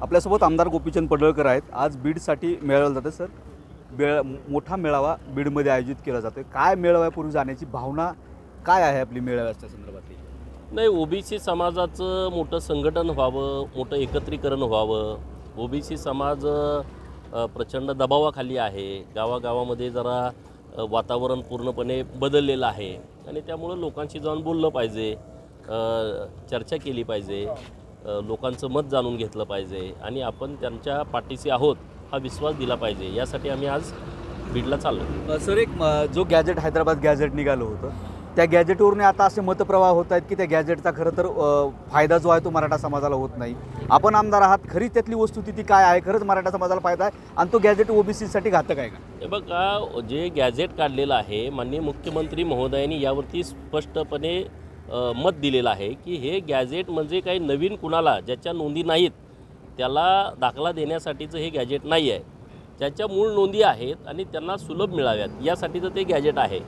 आपल्यासोबत आमदार गोपीचंद पडळकर आहेत। आज बीडसाठी मेळावा जाते सर, मोठा मेळावा बीडमध्ये आयोजित केला जातोय। काय मेळाव्यापूर्वी जाण्याची भावना काय आहे आपली मेळाव्याच्या संदर्भातली? नाही, ओबीसी समाजाचं मोठं संघटन व्हावं, मोठं एकत्रीकरण व्हावं। ओबीसी समाज प्रचंड दबावाखाली आहे। गावागावामध्ये जरा वातावरण पूर्णपणे बदललेलं आहे आणि त्यामुळे लोकांशी जाऊन बोललं पाहिजे, चर्चा केली पाहिजे, लोकांचं मत जाणून घेतलं पाहिजे आणि आपण त्यांच्या पाठीशी आहोत हा विश्वास दिला पाहिजे। यासाठी आम्ही आज बीडला चाललो। सर, एक जो गॅजेट हैदराबाद गॅजेट निघालं होतं, त्या गॅजेटवरून आता असे मतप्रवाह होत आहेत की त्या गॅजेटचा खरं तर फायदा जो आहे तो मराठा समाजाला होत नाही। आपण आमदार आहात, खरी त्यातली वस्तुस्थिती काय आहे? खरंच मराठा समाजाला फायदा आहे आणि तो गॅजेट ओबीसीसाठी घातक आहे का? हे बघा, जे गॅजेट काढलेलं आहे, माननीय मुख्यमंत्री महोदयांनी यावरती स्पष्टपणे मत दिलेलं आहे की हे गॅजेट म्हणजे काही नवीन कुणाला ज्याच्या नोंदी नाहीत त्याला दाखला देण्यासाठीचं हे गॅजेट नाही आहे। ज्याच्या मूळ नोंदी आहेत आणि त्यांना सुलभ मिळाव्यात यासाठीचं ते गॅजेट आहे।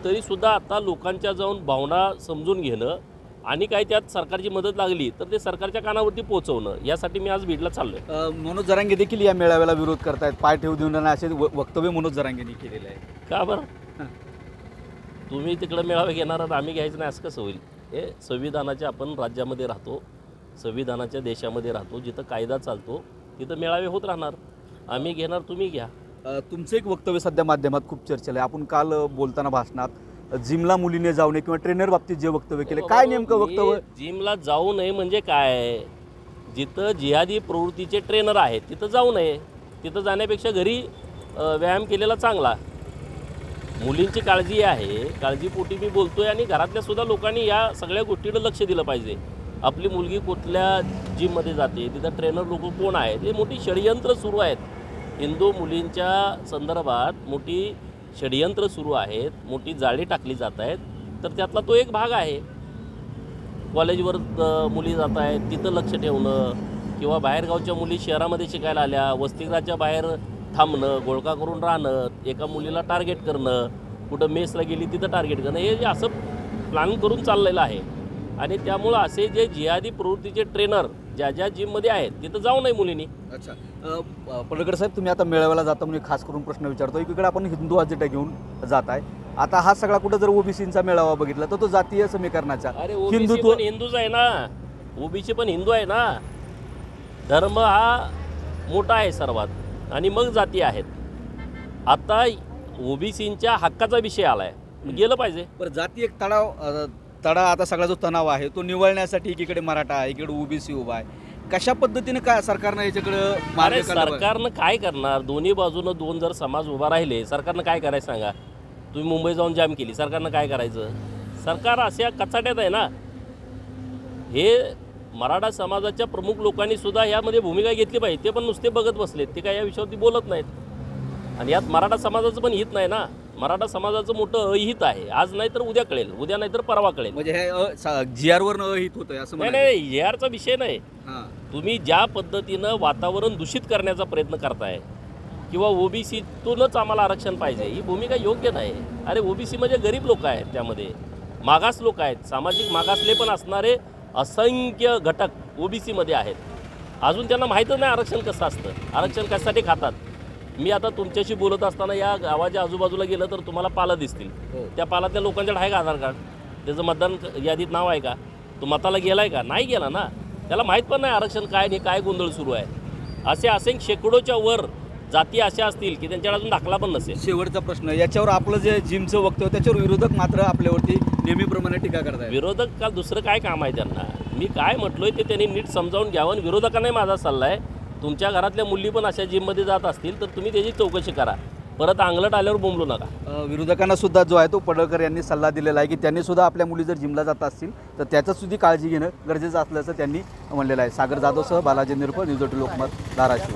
तरीसुद्धा आता लोकांच्या जाऊन भावना समजून घेणं आणि काही त्यात सरकारची मदत लागली तर ते सरकारच्या कानावरती पोहोचवणं यासाठी मी आज बीडला चाललो आहे। मनोज जरांगे देखील या मेळाव्याला विरोध करतायत, पाय ठेवू देऊ नये असे वक्तव्य मनोज जरांगेंनी केलेलं आहे। का बरं? तुम्ही तिकडं मेळावे घेणार आणि आम्ही घ्यायचं नाही असं कसं होईल? हे संविधानाच्या आपण राज्यामध्ये राहतो, संविधानाच्या देशामध्ये राहतो, जिथं कायदा चालतो तिथं मेळावे होत राहणार। आम्ही घेणार, तुम्ही घ्या। तुमचं एक वक्तव्य सध्या माध्यमात खूप चर्चेला आहे। आपण काल बोलताना भाषणात जिमला मुलीने जाऊ नये किंवा ट्रेनर बाबतीत जे वक्तव्य केले, काय नेमकं वक्तव्य? जिमला जाऊ नये म्हणजे काय? जिथं जिहादी प्रवृत्तीचे ट्रेनर आहेत तिथं जाऊ नये। तिथं जाण्यापेक्षा घरी व्यायाम केलेला चांगला। मुलींची काळजी आहे, काळजीपोटी मी बोलतोय आणि घरातल्या सुद्धा लोकांनी या सगळ्या गोष्टीकडे लक्ष दिलं पाहिजे। आपली मुलगी कुठल्या जिममध्ये जाते, तिथं ट्रेनर लोक कोण आहेत, हे मोठी षडयंत्र सुरू आहेत। हिंदू मुलींच्या संदर्भात मोठी षडयंत्र सुरू आहेत, मोठी जाळी टाकली जात आहेत। तर त्यातला तो एक भाग आहे। कॉलेजवर मुली जात आहेत तिथं लक्ष ठेवणं किंवा बाहेरगावच्या मुली शहरामध्ये शिकायला आल्या, वसतिगृहाच्या बाहेर थांबणं, गोळका करून राहणं, एका मुलीला टार्गेट करणं, कुठं मेसला गेली तिथं टार्गेट करणं, हे असं प्लॅन करून चाललेलं आहे। आणि त्यामुळं असे जे जिहादी प्रवृत्तीचे ट्रेनर ज्या ज्या जिममध्ये आहेत तिथं जाऊ नये मुलींनी। अच्छा, पडळकर साहेब, तुम्ही आता मेळाव्याला जाता म्हणजे खास करून प्रश्न विचारतो। एकीकडे आपण हिंदू अजेंडा घेऊन जात आहे, आता हा सगळा कुठं जर ओबीसींचा मेळावा बघितला तर तो जातीय समीकरणाचा हिंदुत्व हिंदूच आहे ना, ओबीसी पण हिंदू आहे ना। धर्म हा मोठा आहे सर्वात आणि मग जाती आहेत। आता ओबीसींच्या हक्काचा विषय आलाय, गेलं पाहिजे। पण जाती एक तडा आता सगळा जो तणाव आहे तो निवळण्यासाठी एकीकडे मराठा आहे, एकीकडे ओबीसी उभा आहे। कशा पद्धतीने काय सरकारनं याच्याकडे सरकारनं काय करणार? दोन्ही बाजूनं दोन जर समाज उभा राहिले, सरकारनं काय करायचं सांगा? तुम्ही मुंबई जाऊन जाम केली, सरकारनं काय करायचं? सरकार अशा कचाट्यात आहे ना। हे मराठा समाजाच्या प्रमुख लोकांनी सुद्धा यामध्ये भूमिका घेतली पाहिजे। ते पण नुसते बघत बसलेत, ते काय या विषयावरती बोलत नाहीत। आणि यात मराठा समाजाचं पण हित नाही ना। मराठा समाजाचं मोठं अहित आहे। आज नाही तर उद्या कळेल, उद्या नाही तर परवा कळेल। म्हणजे हे जीआरवर अहित होतं असं नाही, जीआरचा विषय नाही। तुम्ही ज्या पद्धतीनं वातावरण दूषित करण्याचा प्रयत्न करताय किंवा ओबीसीतूनच आम्हाला आरक्षण पाहिजे, ही भूमिका योग्य नाही। अरे, ओबीसी म्हणजे गरीब लोक आहेत, त्यामध्ये मागास लोक आहेत, सामाजिक मागासले पण असणारे असंख्य घटक ओबीसीमध्ये आहेत। अजून त्यांना माहीतच नाही आरक्षण कसं असतं, आरक्षण कशासाठी खातात। मी आता तुमच्याशी बोलत असताना या गावाच्या आजूबाजूला गेलं तर तुम्हाला पालं दिसतील। त्या पालातल्या लोकांच्याकडे आहे का आधार कार्ड? त्याचं मतदान यादीत नाव आहे का? तो मताला गेला आहे का? नाही गेला ना। त्याला माहीत पण नाही आरक्षण काय आणि काय गोंधळ सुरू आहे। असे शेकडोच्या वर जाती अशा असतील की त्यांच्याकडे अजून दाखला पण नसेल। शेवटचा प्रश्न, याच्यावर आपलं जे जिमचं वक्तव्य त्याच्यावर विरोधक मात्र आपल्यावरती नेहमीप्रमाणे टीका करतात। विरोधक का दुसरं काय काम आहे त्यांना? मी काय म्हटलोय ते त्यांनी नीट समजावून घ्यावं। विरोधकांनाही माझा सल्ला आहे, तुमच्या घरातल्या मुली पण अशा जिममध्ये जात असतील तर तुम्ही त्याची चौकशी करा, परत अंगलट आल्यावर बोंबलू नका। विरोधकांना सुद्धा जो आहे तो पडळकर यांनी सल्ला दिलेला आहे की त्यांनी सुद्धा आपल्या मुली जर जिमला जात असतील तर त्याचं सुद्धा काळजी घेणं गरजेचं असल्याचं त्यांनी म्हणलेलं आहे। सागर जाधवसह बालाजी निरपळ, न्यूज 18 लोकमत, धाराशिव।